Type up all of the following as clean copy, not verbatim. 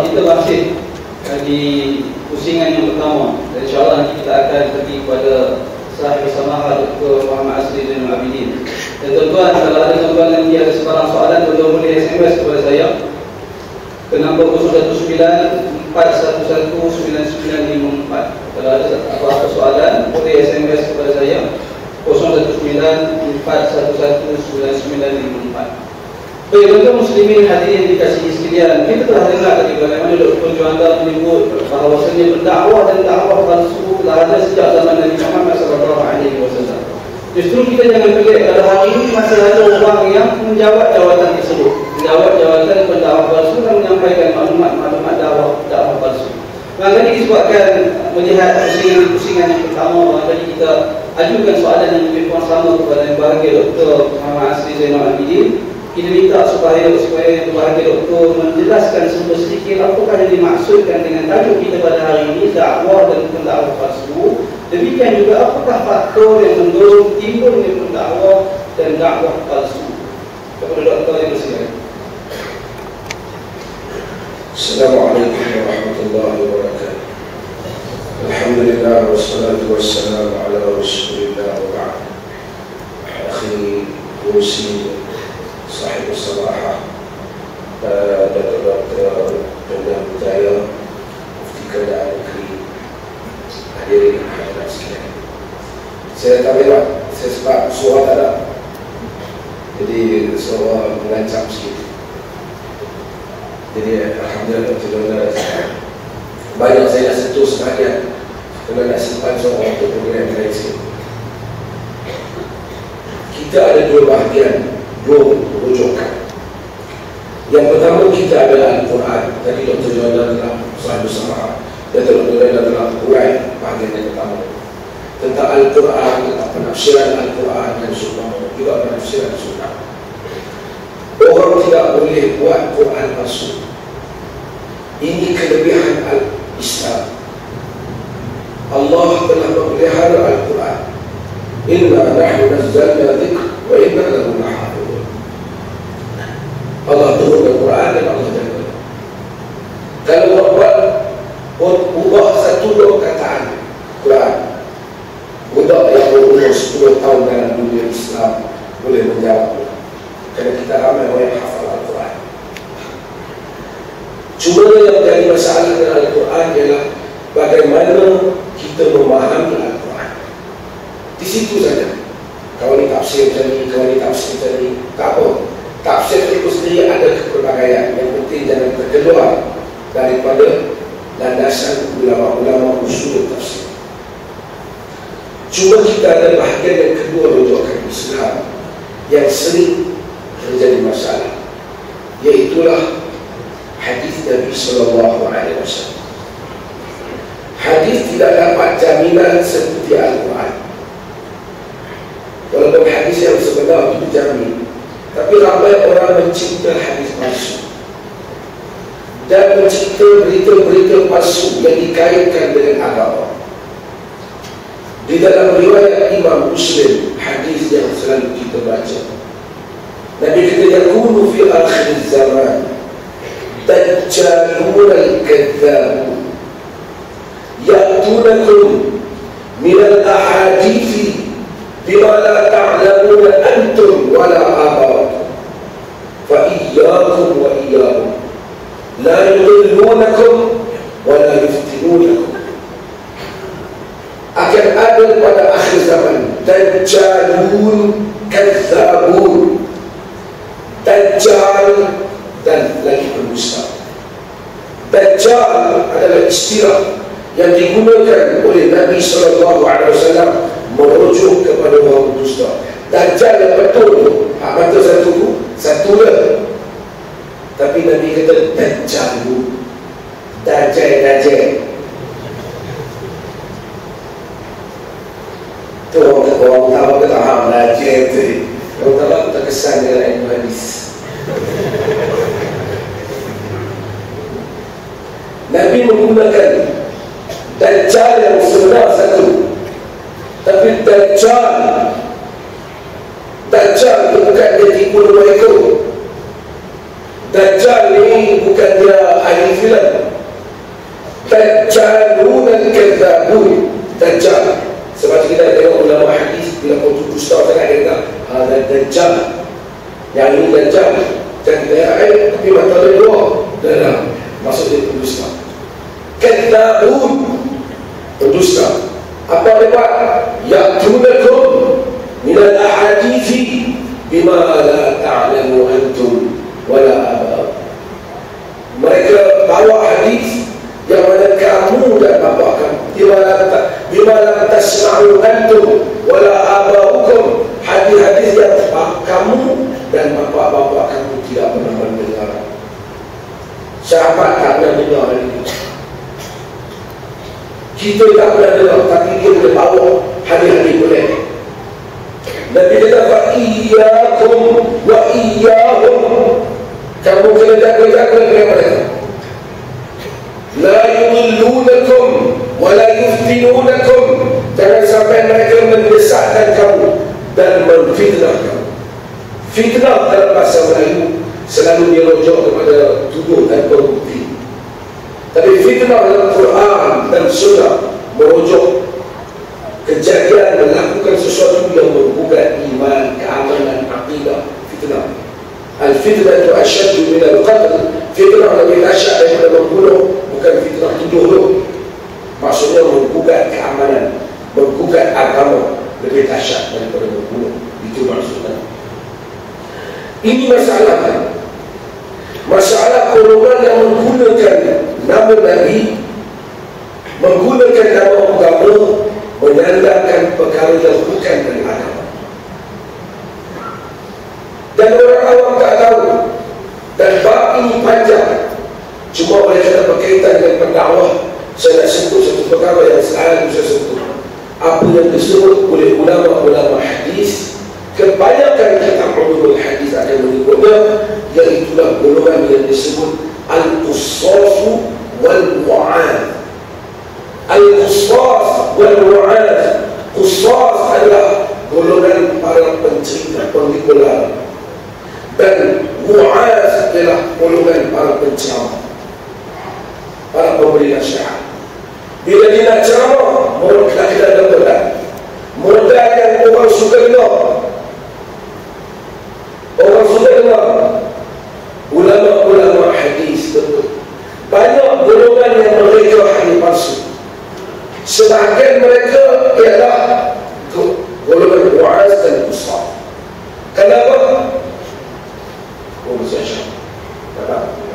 Kita masih di pusingan yang pertama. Dan insyaAllah nanti kita akan pergi kepada Sahih Samaha Dr. Muhammad Asri Zainul Abidin. Dan tuan-tuan, kalau ada tuan-tuan yang ada sebarang soalan, tuan-tuan boleh SMS kepada saya ke nombor 01941199954. Kalau ada apa-apa soalan, boleh SMS kepada saya 01941199954. Baik, tuan-tuan muslimin hadirin yang dikasihi sekalian, kita telah dengar tadi bagaimana Dr. Juanda menyebut bahawasanya berdakwah dan dakwah palsu telah ada sejak zaman Nabi Muhammad SAW. Justru kita jangan pelik, pada hari ini masih ada orang yang menjawab jawatan tersebut, menjawab jawatan pendakwah palsu dan menyampaikan maklumat-maklumat dakwah palsu. Maka disebabkan melihat pusingan yang pertama, maka kita ajukan soalan yang lebih kurang sama kepada yang bahagia Dr. Muhammad Asri Zainul Abidin. Kita minta supaya yang berbahagia doktor menjelaskan sedikit apakah yang dimaksudkan dengan tajuk kita pada hari ini, dakwah dan pendakwah palsu. Demikian juga apakah faktor yang mendorong timbulnya pendakwah dan dakwah palsu. Kepada doktor yang bersilakan. Assalamualaikum warahmatullahi wabarakatuh. Alhamdulillah wassalatu wassalamu ala rasulillah wa ba'd. Akhi Rusi Sahib Sabahah, Dr. Dr. Budaya, Mufti Keadaan Negeri, hadirin hadirat sekalian. Saya tak lewat, saya sebab suara tak ada, jadi suara mengancam sikit. Jadi alhamdulillah Dr. Dr. banyak saya nak sentuh sebahagian, kerana nak simpan suara untuk program lain sikit. Kita ada dua bahagian, dua rujukan. Yang pertama kita adalah Al-Quran. Tadi Dr. Juanda telah Sahih Samaha dan Dr. Juanda telah urai bahagian yang pertama tentang Al-Quran, tentang penafsiran Al-Quran dan Sunnah, juga penafsiran Sunnah. Orang tidak boleh buat Quran palsu. Ini kelebihan Al-Islam. Allah telah memelihara Al-Quran. Inna nahnu nazzalna dzikra wa inna lahu lahafidhun. Allah turunkan Quran dan Allah jaga. Kalau ubah satu dua kataan Quran, budak yang berumur 10 tahun dalam dunia Islam boleh menjawab. Kerana kita ramai orang yang hafal Al-Quran. Cuma yang jadi masalah dengan Al-Quran ialah bagaimana kita memahami Al-Quran. Di situ saja. Kalau ni tafsir macam ni, kalau ni tafsir macam ni, tak apa. Tafsir itu sendiri ada kepelbagaian. Yang penting jangan terkeluar daripada landasan ulama-ulama usul tafsir. Cuma kita ada bahagian yang kedua rujukan Islam yang sering terjadi masalah, iaitulah hadis Nabi SAW. Hadis tidak dapat jaminan seperti Al-Quran. Walaupun hadis yang sebenar itu dijamin, tapi ramai orang mencipta hadis palsu dan mencipta berita-berita palsu yang dikaitkan dengan agama. Di dalam riwayat Imam Muslim, hadis yang selalu kita baca, Nabi kata, yakunu fi akhir zaman dajjalun al-kadzabun ya'tunakum min al-ahadithi bima la ta'lamuna antum wa la abawakum fa iyyakum wa iyyahum la yudillunakum wa la yuftinunakum. Akan ada pada akhir zaman dajjalun kadzabun, dajjal dan lagi pendusta. Dajjal adalah istilah yang digunakan oleh Nabi SAW merujuk kepada orang pendusta. Dajjal yang betul tu, betul satu tu, satu lah. Tapi Nabi kata Dajjal tu, Dajjal. Tu orang tahu ke tak faham Dajjal tu. Orang tahu terkesan dengan ilmu hadis. Nabi menggunakan Dajjal yang sebenar satu, tapi Dajjal itu bukan dia tipu dua ekor. Dajjal ni ini bukan dia ahli filem. Dajjalun al-kadzabun. Dajjal. Sebab kita tengok ulama hadis bila kau dusta sangat dia kata ada Dajjal. Yang ini Dajjal. Dan dia tapi mata dia dua dalam maksud dia pendusta. Kadzabun, pendusta. Apa dia buat? Ya'tunakum minal ahadithi bima la ta'lamu antum wala aba'akum. Mereka bawa hadis yang mana kamu dan bapa kamu bima la tasma'u antum wala aba'akum, hadis-hadis yang kamu dan bapa-bapa kamu tidak pernah mendengar. Sahabat tak pernah dengar hari ini. Kita tak pernah dengar, tapi dia boleh bawa hadis-hadis boleh. Nabi kata fa iyyakum wa iyyahum, kamu kena jaga-jaga dengan mereka. La yudillunakum wa la yuftinunakum, jangan sampai mereka mendesatkan kamu dan memfitnah kamu. Fitnah dalam bahasa Melayu selalu dirujuk kepada tuduh tanpa bukti. Tapi fitnah dalam Quran dan Sunnah merujuk kejadian melakukan sesuatu yang menggugat iman, keamanan, akidah. Fitnah. Al-fitnah itu asyaddu min al-qatl. Fitnah lebih dahsyat daripada membunuh. Bukan fitnah tuduh tu. Maksudnya menggugat keamanan, menggugat agama lebih dahsyat daripada membunuh. Itu maksudnya. Ini masalahnya. Masalah golongan yang menggunakan nama Nabi, menggunakan nama agama, menyandarkan perkara yang bukan dari agama. Dan orang awam tak tahu. Dan bab ini panjang. Cuma oleh kerana berkaitan dengan pendakwah, saya nak sentuh satu perkara yang selalu saya sentuh. Apa yang disebut oleh ulama-ulama hadis, kebanyakan kitab ulumul hadis akan menyebutnya, iaitulah golongan yang disebut al-qussas wal-mu'ad. Al-qussas wal-mu'ad. Qussas adalah golongan para pencerita, pengikulan, dan mu'ad adalah golongan para penceramah, para pemberi nasihat. Bila dia nak ceramah, mulut kita ada modal yang orang suka dengar. Orang suka dengar. Ulama-ulama hadis betul. Banyak golongan yang mereka hadis palsu. Sebahagian mereka ialah golongan mu'az dan qussas. Kenapa? Kenapa?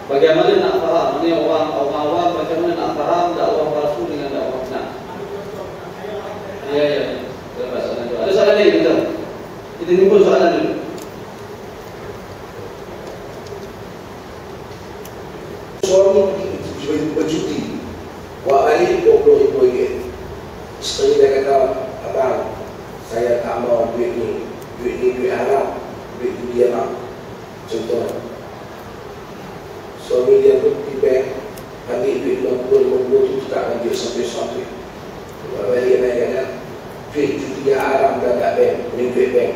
Bagaimana nak faham? Ini orang awam bagaimana nak faham dakwah palsu dengan dakwah benar? Ya. Ada soalan lagi kita? Kita timbul soalan dulu. Suami bercuti, buat balik RM20,000. Isteri dia kata, abang, saya tak mau duit ni duit haram, duit dia lah. Contoh, suami dia pun pergi bank, ambil duit RM50,000 tu tak ambil sampai-sampai. Buat balik dia kata, duit dia haram dah tak bank, ni duit bank.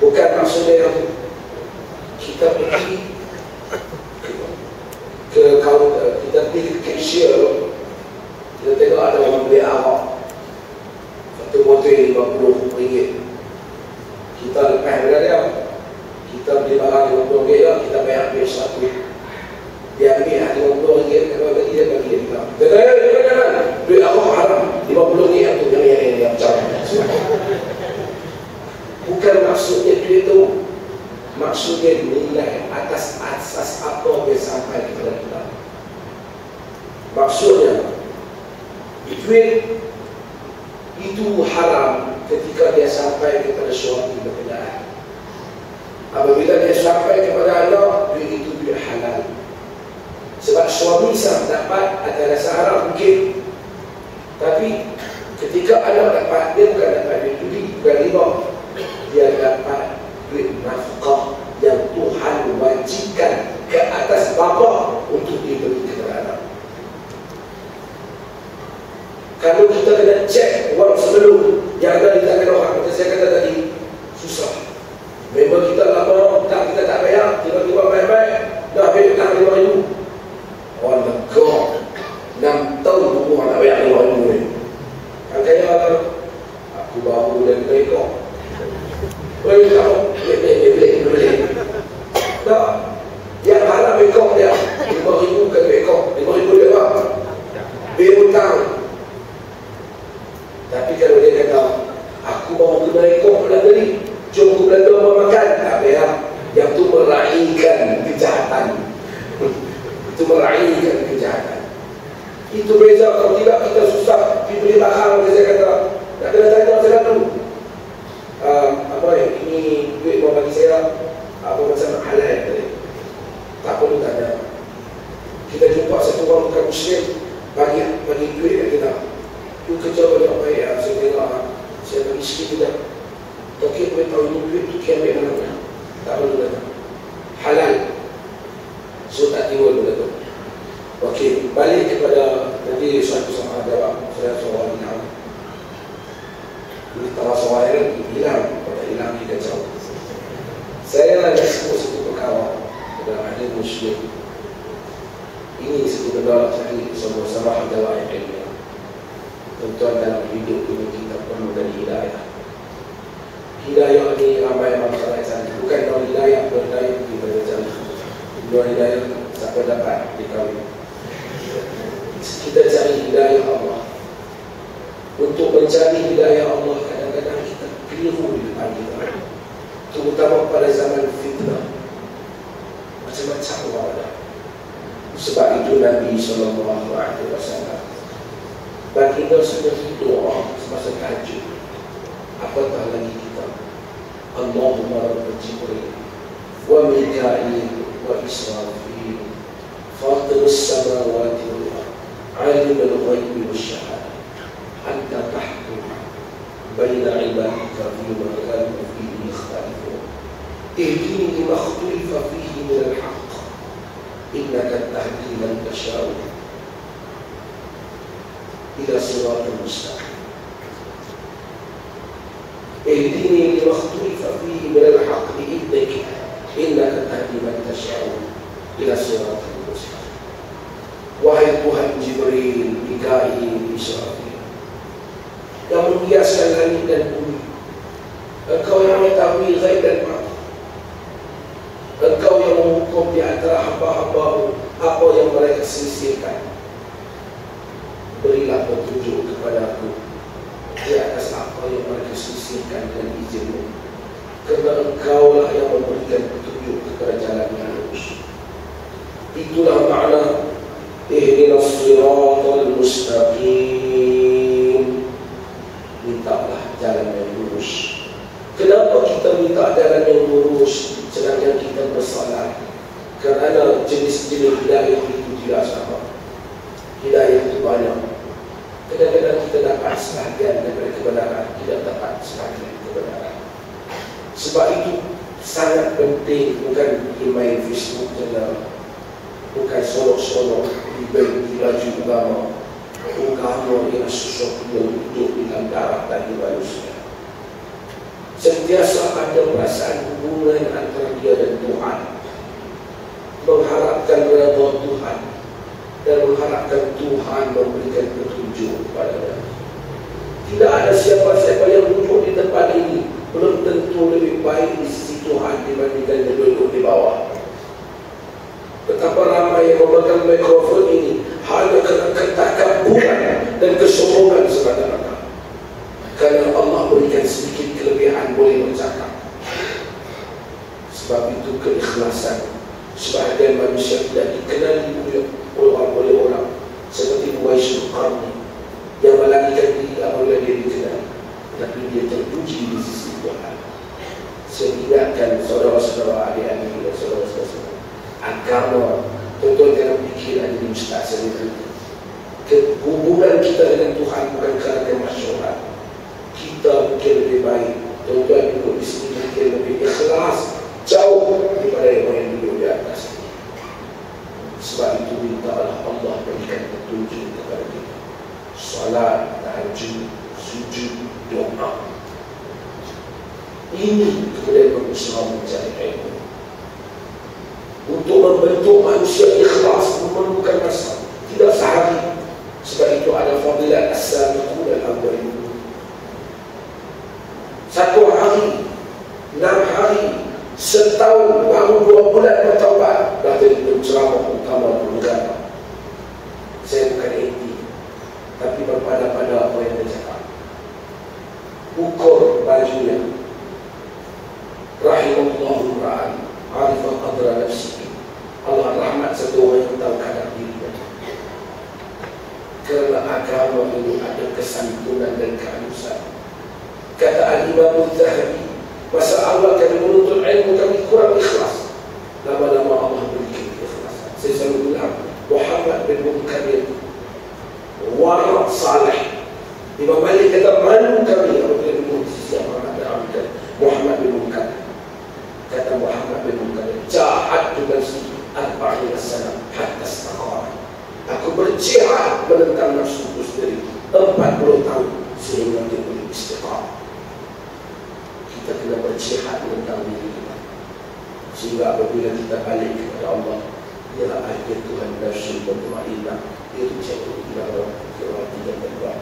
Bukan maksudnya kita pergi ke kaunter, kita pergi ke cashier, kita tengok ada orang beli arak, satu botol RM50. Kita lepas benda dia, kita beli barang RM50, kita bayar ambil satu. Dia ambil RM50, kalau bagi dia bagi dia. Kita kata, duit arak haram, RM50 tu yang macam. Bukan maksudnya duit tu. Maksudnya nilai atas asas apa dia sampai kepada kita. Maksudnya duit itu haram ketika dia sampai kepada suami berkenaan. Apabila dia sampai kepada anak, duit itu duit halal. Sebab suami sah dapat ada rasa haram mungkin, tapi ketika anak dapat, dia bukan dapat duit judi, bukan riba, dia dapat duit nafkah yang Tuhan wajibkan ke atas bapa untuk diberi kepada anak. Kalau kita kena cek wang sebelum yang ada di tangan orang, macam saya kata tadi, susah. Memang kita lama tak, kita tak bayar, tiba-tiba baik-baik dah habis tak RM5,000. Oh lega, 6 tahun tunggu tak bayar RM5,000 ni. Kan kaya kan, aku baru dari Bangkok. Boleh tak? Boleh. Tak. Yang halal Bangkok dia RM5,000 ke Bangkok, RM5,000 dia apa? Bil hutang. Tapi kalau dia kata, aku bawa ke Bangkok bulan tadi, jom ke Belanda mau makan, tak payah. Yang tu meraihkan kejahatan. Itu meraihkan kejahatan. Itu beza. Kalau tidak kita susah diberi mahal. Saya kata tak kena tanya macam tu. Apa ini duit mau bagi saya apa macam halal tadi. Tak perlu tanya. Kita jumpa satu orang bukan Muslim bagi duit kat kita. Tu kerja banyak baik ya. Saya tengok saya bagi sikit tidak. Okey, boleh tahu ini duit tu kian ambil mana? Tak perlu tanya. Halal. So tak timbul benda tu. Okey, balik kepada nanti suatu sama jawab saya soal ini. Ini tahu soal ini hilang, pada hilang kita jauh. Saya ada satu perkara dalam hadis Muslim. Ini satu benda tadi semua sarah jawab ilmiah. Tuan dalam hidup ini kita perlu dari hidayah. Hidayah ini ramai masalah sana. Bukan kalau hidayah berdaya di berdaya. Dua hidayah siapa dapat dikawin. Kita cari hidayah Allah. Untuk mencari hidayah Allah kadang-kadang kita keliru di depan kita. Terutama pada zaman fitnah. Macam-macam orang ada. Sebab itu Nabi SAW baginda sudah doa semasa tahajud. Apatah lagi kita. Allahumma Rabb Jibril wa Mikail wa Israfil Fatir as-samawati wal ardh alim al-ghaibi wash-shahada anta tahkum baina ibadika fima kanu fihi yakhtalifun ihdini lima ikhtalafa fihi min al-haqq innaka tahdi man tasha'u ila siratal mustaqim. اهدني لما اختلف فيه من الحق بإذنك إنك تهدي من تشاء إلى صراط المستقيم. Wahai Tuhan Jibril, Mikail, Israfil yang menghiaskan langit dan bumi, Engkau yang mengetahui ghaib dan mati, Engkau yang menghukum di antara hamba-hamba-Mu apa yang mereka selisihkan. Berilah petunjuk kepada aku di atas apa yang mereka selisihkan dengan izin-Mu, kerana Engkaulah yang memberikan petunjuk kepada jalan yang lurus. Itulah makna ihdinas siratal mustaqim. Mintalah jalan yang lurus. Kenapa kita minta jalan yang lurus sedangkan kita bersalah? Kerana jenis-jenis hidayah itu tidak sama. Hidayah itu banyak. Kadang-kadang kita dapat sebahagian daripada kebenaran, tidak dapat sebahagian kebenaran. Sebab itu sangat penting, bukan main Facebook saja, bukan solok-solok di baju agama. Agama ialah sesuatu yang hidup di dalam darah daging manusia. Sentiasa ada perasaan hubungan antara dia dan Tuhan, mengharapkan redha Tuhan dan mengharapkan Tuhan memberikan petunjuk kepada dia. Tidak ada siapa-siapa yang duduk di tempat ini belum tentu lebih baik di sisi Tuhan dibandingkan yang duduk di bawah. Betapa ramai yang memegang mikrofon ini hanya kerana ketakabburan dan kesombongan semata-mata. Kerana Allah berikan sedikit kelebihan boleh bercakap. Sebab itu keikhlasan sebahagian manusia tidak dikenali oleh orang seperti Uwais al-Qarni yang melarikan diri apabila dia dikenal, tapi dia terpuji di sisi Tuhan. Saya ingatkan saudara-saudara, adik-adik dan saudara-saudara, agama tuan-tuan jangan fikir ada di ustaz sendiri. Hubungan kita dengan Tuhan bukan kerana kemasyhuran. Kita mungkin lebih baik tuan-tuan duduk di sini mungkin lebih ikhlas jauh daripada yang duduk di atas. Sebab itu mintalah Allah berikan petunjuk kepada kita. salat, tahajud, sujud, doa. Ini kemudian berusaha mencari ilmu untuk membentuk manusia ikhlas, memerlukan masa, tidak sehari. Sebab itu ada fadilat as-sabiqun al-awwalun. 1 hari, 6 hari, setahun, baru 2 bulan bertaubat, dah jadi penceramah utama di negara. Saya bukan etik, tapi berpada-pada apa yang dia cakap. Ukur bajunya. Rahimallahu ra'an arifah qadra nafsihi. Allah rahmat satu orang yang tahu kadar dirinya. Kerana agama ini ada kesantunan dan kehalusan. Kata Al-Imam Al-Zahabi, masa awal kami menuntut ilmu kami kurang ikhlas. Lama-lama Allah berikan keikhlasan. Saya selalu bilang Muhammad bin Munkadir warak salih. Imam Malik kata malu kami apabila diberi sisi Muhammad bin Munkadir. Kata Muhammad bin Munkadir, jahat dengan arba'ina sana hatta istaqara. Aku berjihad menentang nafsuku sendiri 40 tahun sehingga dia boleh istiqamah. Kita kena berjihad menentang diri kita, sehingga apabila kita balik kepada Allah, ya ayat Tuhan nafsu mutmainnah, itu jatuh ila Allah tidak berbuat.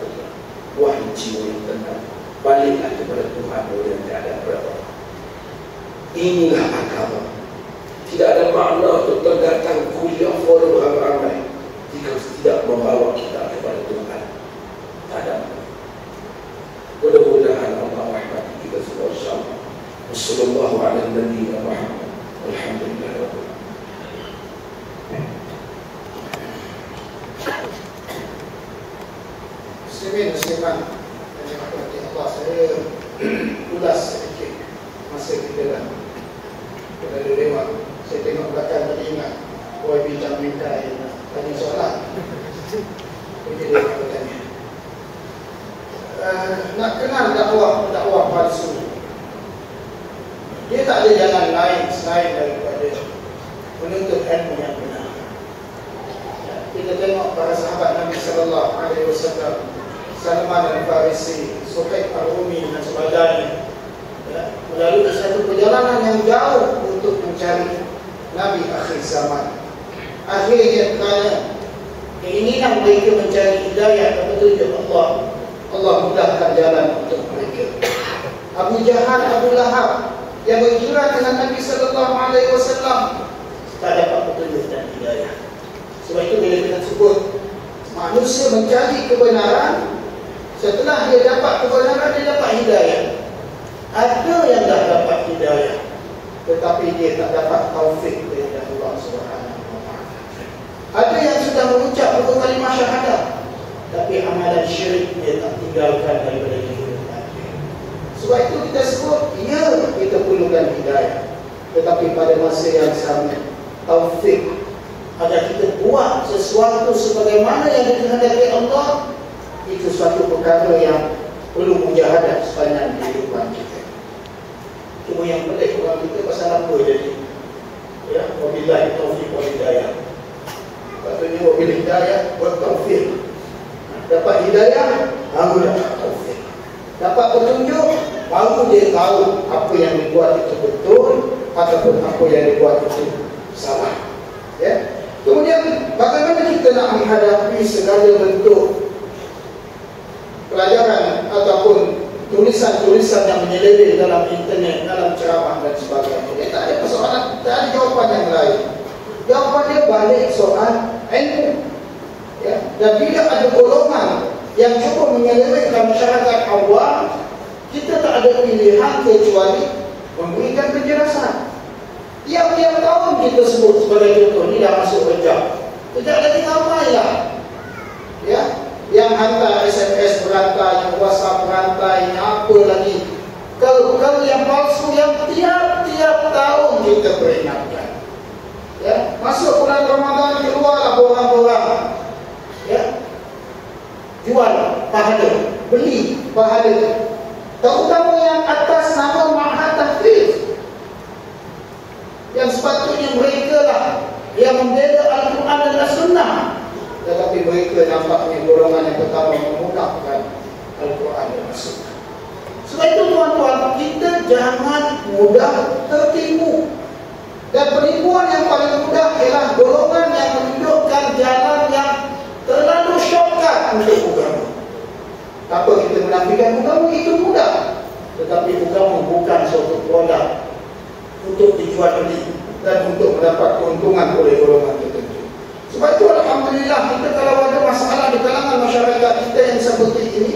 Wahai jiwa yang tenang, baliklah kepada Tuhan yang tiada berapa. Inilah agama. Tidak ada makna untuk datang kuliah forum ramai-ramai jika tidak membawa kita kepada Tuhan. Tak ada. Mudah-mudahan Allah rahmati kita semua insyaAllah. Wassallallahu ala nabiyyina Muhammad. Alhamdulillah rabbil alamin. Muslimin muslimat yang dirahmati Allah, saya ulas sedikit masa kita dah berada lewat. Saya tengok belakang tadi ingat YB Jamaica yang tanya soalan. Jadi dia bertanya, nak kenal dakwah palsu, dia tak ada jalan lain selain daripada menuntut ilmu yang benar. Kita tengok para sahabat Nabi sallallahu alaihi wasallam, Salman al-Farisi, Suhaib al-Rumi dan sebagainya, melalui satu perjalanan yang jauh untuk mencari Nabi akhir zaman. Akhirnya kerana keinginan mereka mencari hidayah dan petunjuk Allah, Allah mudahkan jalan untuk mereka. Abu Jahal, Abu Lahab yang berjiran dengan Nabi sallallahu alaihi wasallam tak dapat petunjuk dan hidayah. Sebab itu bila kita sebut manusia mencari kebenaran, setelah dia dapat kebenaran, dia dapat hidayah. Ada yang dah dapat hidayah, tetapi dia tak dapat taufik dari Allah Subhanahu wa ta'ala. Ada yang sudah mengucap kalimah syahadah, tapi amalan syirik dia tak tinggalkan daripada kehidupan dia. Sebab itu kita sebut, ya, kita perlukan hidayah, tetapi pada masa yang sama taufik agar kita buat sesuatu sebagaimana yang dikehendaki Allah, itu suatu perkara yang perlu mujahadah sepanjang kehidupan kita. Cuma yang pelik orang kita pasal apa jadi? Ya, wabillahi taufiq wal hidayah. Katanya wabillahi hidayah buat taufik. Dapat hidayah, baru dapat taufik. Dapat petunjuk, baru dia tahu apa yang dibuat itu betul ataupun apa yang dibuat itu salah. Ya. Kemudian bagaimana kita nak menghadapi segala bentuk pelajaran ataupun tulisan-tulisan yang menyeleweng dalam internet, dalam ceramah dan sebagainya. Dia tak ada persoalan, tak ada jawapan yang lain. Jawapan dia balik soal ilmu. Ya. Dan bila ada golongan yang cuba menyelewengkan masyarakat awam, kita tak ada pilihan kecuali memberikan penjelasan. Tiap-tiap tahun kita sebut sebagai contoh, ni dah masuk Rejab. Tidak lagi ramailah. Ya. Yang hantar SMS berantai, yang WhatsApp berantai, yang apa lagi, kalau yang palsu yang tiap-tiap tahun kita peringatkan. Ya, masuk bulan Ramadan, keluarlah borang-borang, ya, jual pahala, beli pahala, terutama yang atas nama Ma'had Tahfiz, yang sepatutnya mereka lah yang membela Al-Quran dan As-Sunnah, tetapi mereka nampaknya golongan yang pertama memudahkan Al-Quran dan As-Sunnah. Sebab itu tuan-tuan, kita jangan mudah tertipu. Dan penipuan yang paling mudah ialah golongan yang menunjukkan jalan yang terlalu shortcut untuk agama. Apa kita menafikan agama itu mudah, tetapi agama bukan suatu produk untuk dijual beli dan untuk mendapat keuntungan oleh golongan tertentu. Sebab itu alhamdulillah, kita kalau ada masalah di kalangan masyarakat kita yang seperti ini,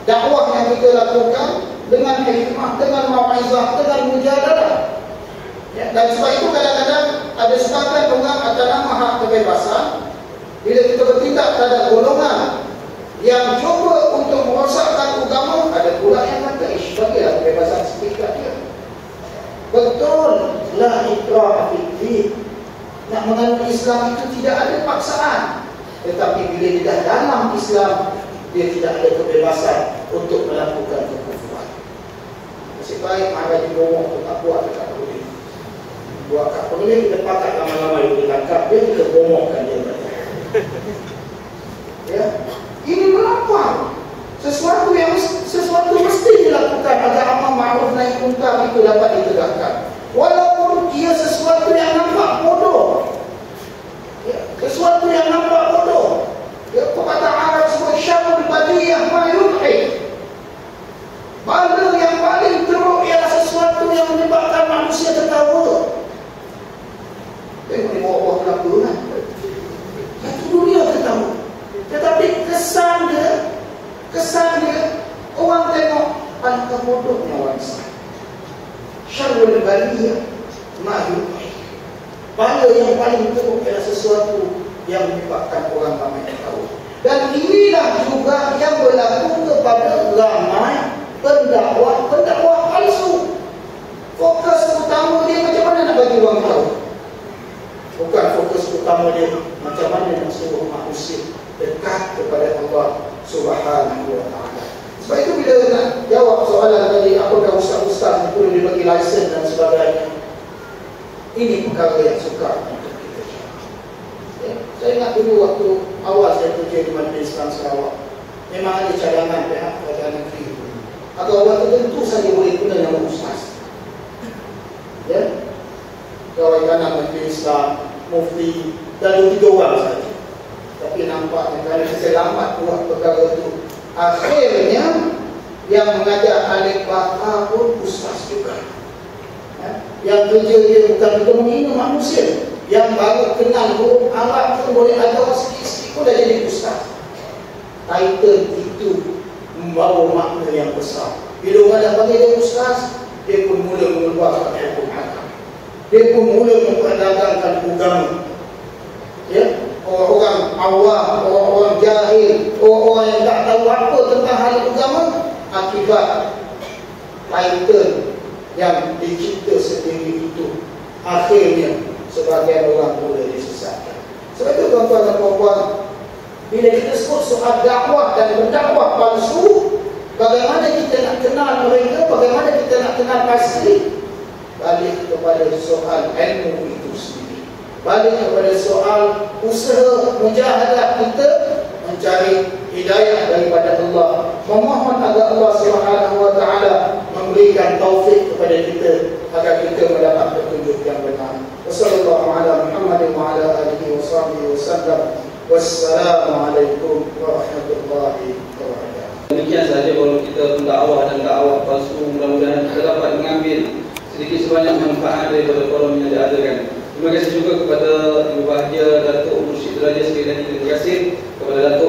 dakwah yang kita lakukan dengan hikmah, dengan mau'izah, dengan mujadalah. Ya, dan sebab itu kadang-kadang ada sebagian orang atas nama hak kebebasan, bila kita bertindak terhadap golongan yang cuba untuk merosakkan agama, ada pula yang kata, bagilah kebebasan setingkat dia. Betul, la ikraha fid-din. Nak menganut Islam itu tidak ada paksaan. Tetapi bila dia dah dalam Islam, dia tidak ada kebebasan untuk melakukan kekufuran. Nasib baik Maharaja Bomo tu tak buat dekat Perlis. Buat kat Perlis, kita pakat lama-lama dia tangkap dia, kita bomokkan dia. Ya, ini melampau. Sesuatu mesti dilakukan agar amal ma'ruf nahi munkar itu dapat ditegakkan. Walaupun ia sesuatu yang nampak bodoh. Ya, sesuatu yang nampak bodoh. Ya, pepatah Arab sebut syarrul badiyah ma yudhi. Bala yang paling teruk ialah sesuatu yang menyebabkan manusia tertawa. Tengok ni bawa kelapa kan. Satu dunia tertawa. Tetapi kesan dia orang tengok alangkah bodohnya orang Islam. Syarrul baliyah ma yudhi. Bala yang paling teruk ialah sesuatu yang menyebabkan orang ramai tahu. Dan inilah juga yang berlaku kepada ramai pendakwah palsu. Fokus utama dia macam mana nak bagi orang tahu. Bukan fokus utama dia macam mana nak suruh manusia dekat kepada Allah Subhanahu wa ta'ala. Sebab itu bila nak jawab soalan tadi, apakah ustaz-ustaz perlu dibagi lesen dan sebagainya, ini perkara yang sukar untuk kita jawab. Ya, saya ingat dulu waktu awal saya kerja di Majlis Islam Sarawak, memang ada cadangan pihak kerajaan negeri agar orang tertentu saja boleh guna nama ustaz. Ya, Kawanan Majlis Islam, Mufti, dan 3 orang saja. Tapi nampaknya kerana saya lambat buat perkara itu, akhirnya yang mengajar alif baka pun ustaz juga. Ya, yang kerja dia bukan menghina manusia, yang baru kenal huruf Arab pun boleh ajar sikit-sikit pun dah jadi ustaz. Title itu membawa makna yang besar. Bila orang dah panggil dia ustaz, dia pun mula mengeluarkan hukum agama. Dia pun mula memperdagangkan agama. Ya, orang-orang awam, orang-orang jahil, orang-orang yang tak tahu apa tentang hal agama, akibat title yang dicipta sendiri itu, akhirnya sebagian orang mula disesatkan. Sebab itu tuan-tuan dan puan-puan, bila kita sebut soal dakwah dan berdakwah palsu, bagaimana kita nak kenal mereka, bagaimana kita nak kenal pasti, balik kepada soal ilmu itu sendiri, balik kepada soal usaha mujahadah kita mencari hidayah daripada Allah, memohon agar Allah Subhanahu wa ta'ala memberikan taufik kepada kita agar kita mendapat petunjuk yang benar. Wassallallahu ala Muhammadin wa ala alihi wa sahbihi wasallam. Wassalamualaikum warahmatullahi wabarakatuh. Demikian sahaja kalau kita mendakwah dan dakwah palsu, mudah-mudahan kita dapat mengambil sedikit sebanyak manfaat daripada forum yang diadakan. Terima kasih juga kepada Ibu Bahagia Datuk Mursyid Raja, sekali lagi terima kasih kepada Datuk